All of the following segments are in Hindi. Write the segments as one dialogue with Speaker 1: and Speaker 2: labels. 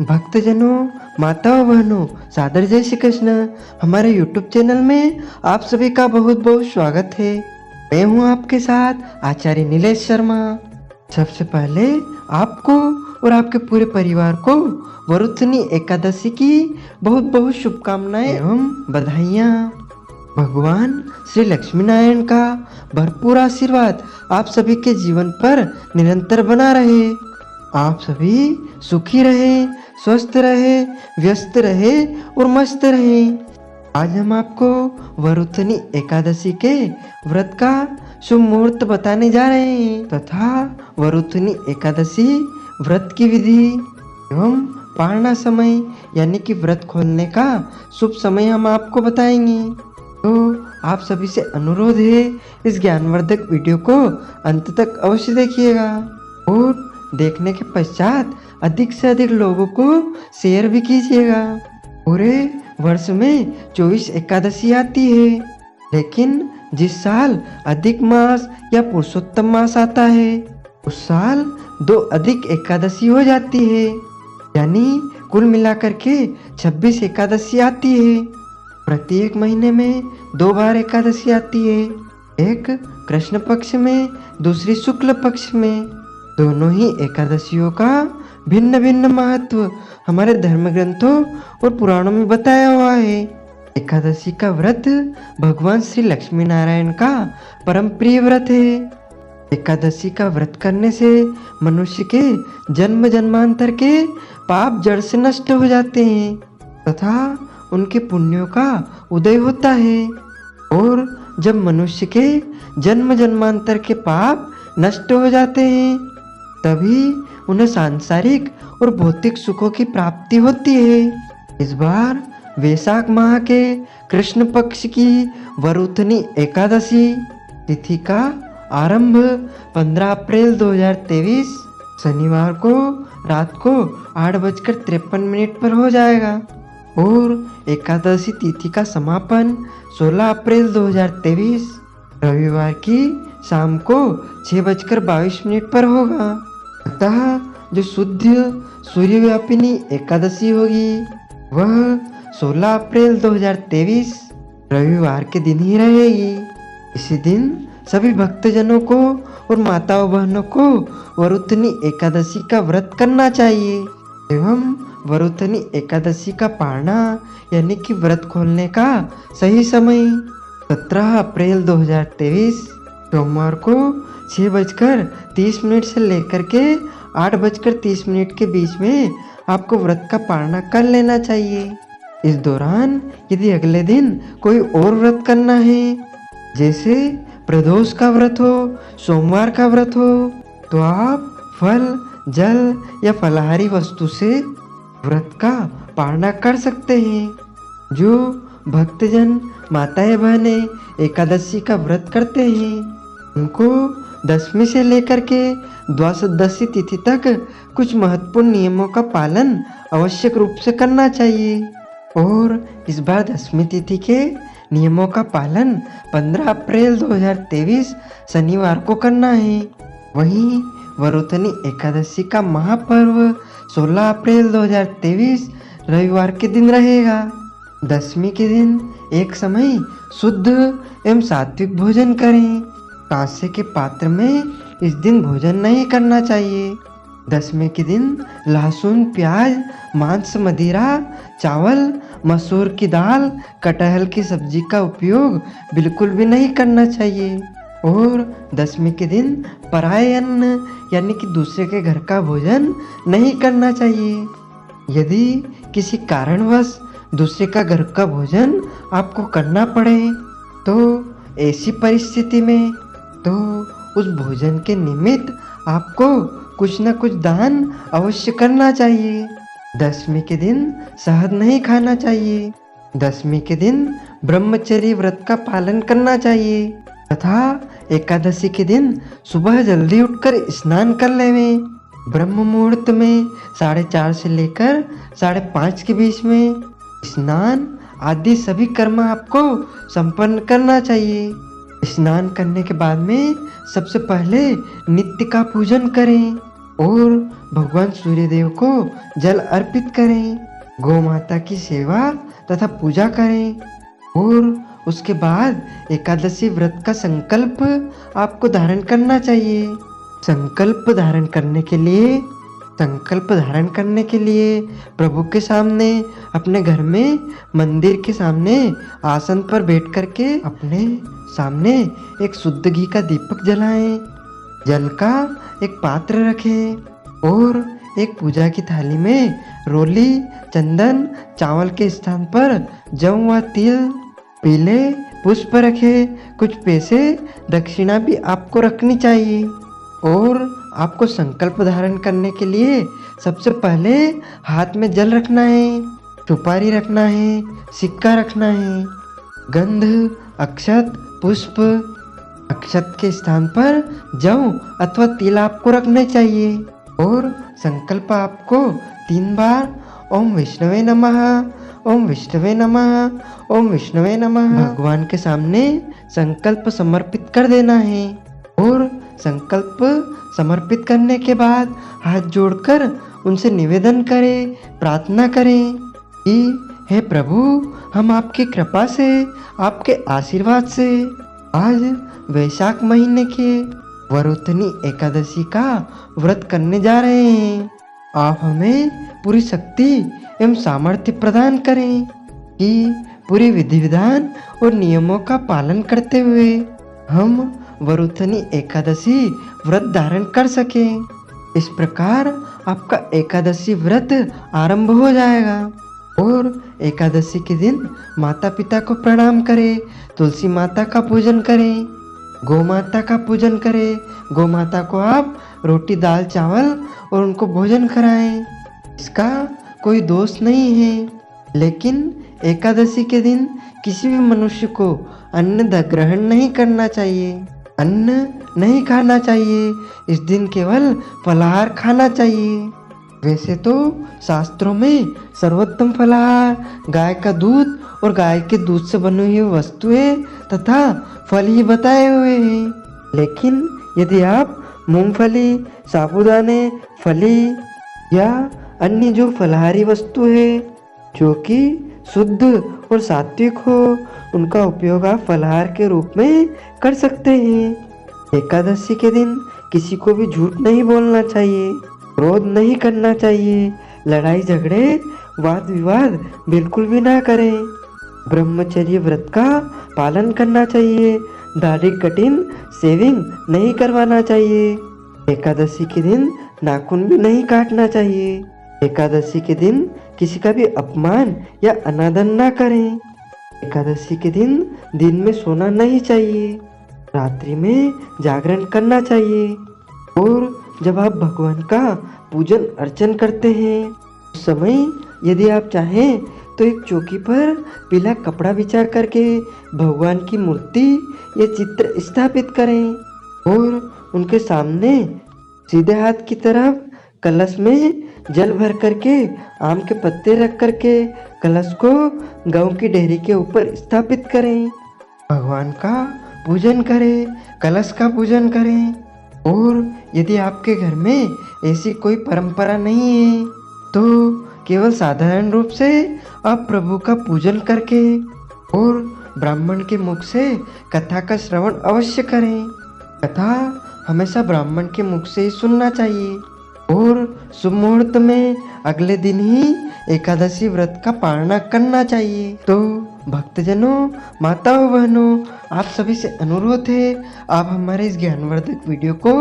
Speaker 1: भक्तजनों, माताओं, बहनों, सादर जय श्री कृष्ण। हमारे YouTube चैनल में आप सभी का बहुत बहुत स्वागत है। मैं हूं आपके साथ आचार्य नीलेश शर्मा। सबसे पहले आपको और आपके पूरे परिवार को वरुथनी एकादशी की बहुत बहुत शुभकामनाएं एवं बधाइयाँ। भगवान श्री लक्ष्मी नारायण का भरपूर आशीर्वाद आप सभी के जीवन पर निरंतर बना रहे। आप सभी सुखी रहे, स्वस्थ रहे, व्यस्त रहे और मस्त रहे। आज हम आपको वरुथनी एकादशी के व्रत का शुभ मुहूर्त बताने जा रहे हैं तथा वरुथनी एकादशी व्रत की विधि एवं पारणा समय यानी कि व्रत खोलने का शुभ समय हम आपको बताएंगे। तो आप सभी से अनुरोध है, इस ज्ञानवर्धक वीडियो को अंत तक अवश्य देखिएगा और देखने के पश्चात अधिक से अधिक लोगों को शेयर भी कीजिएगा। पूरे वर्ष में 24 एकादशी आती है, लेकिन जिस साल अधिक मास या पुरुषोत्तम मास आता है उस साल 2 अधिक एकादशी हो जाती है, यानी कुल मिलाकर के 26 एकादशी आती है। प्रत्येक महीने में 2 बार एकादशी आती है, एक कृष्ण पक्ष में, दूसरी शुक्ल पक्ष में। दोनों ही एकादशियों का भिन्न भिन्न महत्व हमारे धर्म ग्रंथों और पुराणों में बताया हुआ है। एकादशी का व्रत भगवान श्री लक्ष्मी नारायण का परम प्रिय व्रत है। एकादशी का व्रत करने से मनुष्य के जन्म जन्मांतर के पाप जड़ से नष्ट हो जाते हैं तथा उनके पुण्यों का उदय होता है। और जब मनुष्य के जन्म जन्मांतर के पाप नष्ट हो जाते हैं तभी उन्हें सांसारिक और भौतिक सुखों की प्राप्ति होती है। इस बार वैशाख माह के कृष्ण पक्ष की वरुथनी एकादशी तिथि का आरंभ 15 अप्रैल 2023 शनिवार को रात को 8:53 पर हो जाएगा और एकादशी तिथि का समापन 16 अप्रैल 2023 रविवार की शाम को 6:22 पर होगा। अतः जो शुद्ध सूर्यव्यापिनी एकादशी होगी वह 16 अप्रैल 2023 रविवार के दिन ही रहेगी। इसी दिन सभी भक्तजनों को और माताओं बहनों को वरुथनी एकादशी का व्रत करना चाहिए एवं वरुथनी एकादशी का पारणा यानी कि व्रत खोलने का सही समय 17 अप्रैल 2023 सोमवार को 6:30 से लेकर के 8:30 के बीच में आपको व्रत का पारणा कर लेना चाहिए। इस दौरान यदि अगले दिन कोई और व्रत करना है, जैसे प्रदोष का व्रत हो, सोमवार का व्रत हो, तो आप फल, जल या फलाहारी वस्तु से व्रत का पारणा कर सकते हैं। जो भक्तजन माताएं बहनें एकादशी का व्रत करते हैं उनको दशमी से लेकर के द्वादशी तिथि तक कुछ महत्वपूर्ण नियमों का पालन आवश्यक रूप से करना चाहिए और इस बार दशमी तिथि के नियमों का पालन 15 अप्रैल 2023 शनिवार को करना है। वहीं वरुथनी एकादशी का महापर्व 16 अप्रैल 2023 रविवार के दिन रहेगा। दशमी के दिन एक समय शुद्ध एवं सात्विक भोजन करें। कांसे के पात्र में इस दिन भोजन नहीं करना चाहिए। दशमी के दिन लहसुन, प्याज, मांस, मदिरा, चावल, मसूर की दाल, कटहल की सब्जी का उपयोग बिल्कुल भी नहीं करना चाहिए और दशमी के दिन पराये अन्न यानी कि दूसरे के घर का भोजन नहीं करना चाहिए। यदि किसी कारणवश दूसरे का घर का भोजन आपको करना पड़े तो ऐसी परिस्थिति में तो उस भोजन के निमित्त आपको कुछ न कुछ दान अवश्य करना चाहिए। दशमी के दिन शहद नहीं खाना चाहिए। दशमी के दिन ब्रह्मचर्य व्रत का पालन करना चाहिए तथा एकादशी के दिन सुबह जल्दी उठकर स्नान कर लेवें। ब्रह्म मुहूर्त में 4:30 से लेकर 5:30 के बीच में स्नान आदि सभी कर्म आपको संपन्न करना चाहिए। स्नान करने के बाद में सबसे पहले नित्य का पूजन करें। और भगवान सूर्यदेव को जल अर्पित करें। गौ माता की सेवा तथा पूजा करें और उसके बाद एकादशी व्रत का संकल्प आपको धारण करना चाहिए। संकल्प धारण करने के लिए प्रभु के सामने अपने घर में मंदिर के सामने आसन पर बैठ करके अपने सामने एक शुद्ध घी का दीपक जलाएं, जल का एक पात्र रखें और एक पूजा की थाली में रोली, चंदन, चावल के स्थान पर जौ व तिल, पीले पुष्प रखे। कुछ पैसे दक्षिणा भी आपको रखनी चाहिए। और आपको संकल्प धारण करने के लिए सबसे पहले हाथ में जल रखना है, सुपारी रखना है, सिक्का रखना है, गंध, अक्षत, पुष्प। अक्षत के स्थान पर जौ अथवा तिल आपको रखने चाहिए। और संकल्प आपको 3 बार ओम विष्णवे नमः, ओम विष्णवे नमः, ओम विष्णवे नमः भगवान के सामने संकल्प समर्पित कर देना है। और संकल्प समर्पित करने के बाद हाथ जोड़कर उनसे निवेदन करें, प्रार्थना करें कि हे प्रभु, हम आपकी कृपा से, आपके आशीर्वाद से आज वैशाख महीने के वरुथनी एकादशी का व्रत करने जा रहे हैं। आप हमें पूरी शक्ति एवं सामर्थ्य प्रदान करें कि पूरी विधि विधान और नियमों का पालन करते हुए हम वरुथनी एकादशी व्रत धारण कर सकें। इस प्रकार आपका एकादशी व्रत आरंभ हो जाएगा। और एकादशी के दिन माता पिता को प्रणाम करें, तुलसी माता का पूजन करें, गौ माता का पूजन करें। गौ माता को आप रोटी, दाल, चावल और उनको भोजन कराएं। इसका कोई दोष नहीं है, लेकिन एकादशी के दिन किसी भी मनुष्य को अन्न ग्रहण नहीं करना चाहिए, अन्न नहीं खाना चाहिए। इस दिन केवल फलाहार खाना चाहिए। वैसे तो शास्त्रों में सर्वोत्तम फलाहार गाय का दूध और गाय के दूध से बनी हुई वस्तुएं तथा फल ही बताए हुए हैं, लेकिन यदि आप मूंगफली, साबूदाने, फली या अन्य जो फलाहारी वस्तु है जो कि शुद्ध और सात्विक हो, उनका उपयोग आप फलाहार के रूप में कर सकते हैं। एकादशी के दिन किसी को भी झूठ नहीं बोलना चाहिए, क्रोध नहीं करना चाहिए, लड़ाई झगड़े, वाद विवाद बिल्कुल भी ना करें। ब्रह्मचर्य व्रत का पालन करना चाहिए, दाढ़ी कटिंग शेविंग नहीं करवाना चाहिए। एकादशी के दिन नाखून भी नहीं काटना चाहिए। एकादशी के दिन किसी का भी अपमान या अनादर ना करें। एकादशी के दिन में सोना नहीं चाहिए, रात्रि में जागरण करना चाहिए। और जब आप भगवान का पूजन अर्चन करते हैं उस समय यदि आप चाहें तो एक चौकी पर पीला कपड़ा बिछा करके भगवान की मूर्ति या चित्र स्थापित करें और उनके सामने सीधे हाथ की तरफ कलश में जल भर करके आम के पत्ते रख करके कलश को गांव की डेहरी के ऊपर स्थापित करें। भगवान का पूजन करें, कलश का पूजन करें। और यदि आपके घर में ऐसी कोई परंपरा नहीं है तो केवल साधारण रूप से आप प्रभु का पूजन करके और ब्राह्मण के मुख से कथा का श्रवण अवश्य करें। कथा हमेशा ब्राह्मण के मुख से ही सुनना चाहिए। और शुभ मुहूर्त में अगले दिन ही एकादशी व्रत का पालना करना चाहिए। तो भक्तजनों, माताओं, बहनों, आप सभी से अनुरोध है आप हमारे इस ज्ञानवर्धक वीडियो को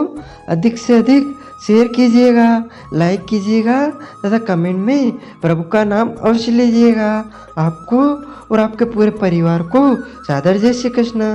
Speaker 1: अधिक से अधिक शेयर कीजिएगा, लाइक कीजिएगा तथा कमेंट में प्रभु का नाम अवश्य लीजिएगा। आपको और आपके पूरे परिवार को सादर जय श्री कृष्ण।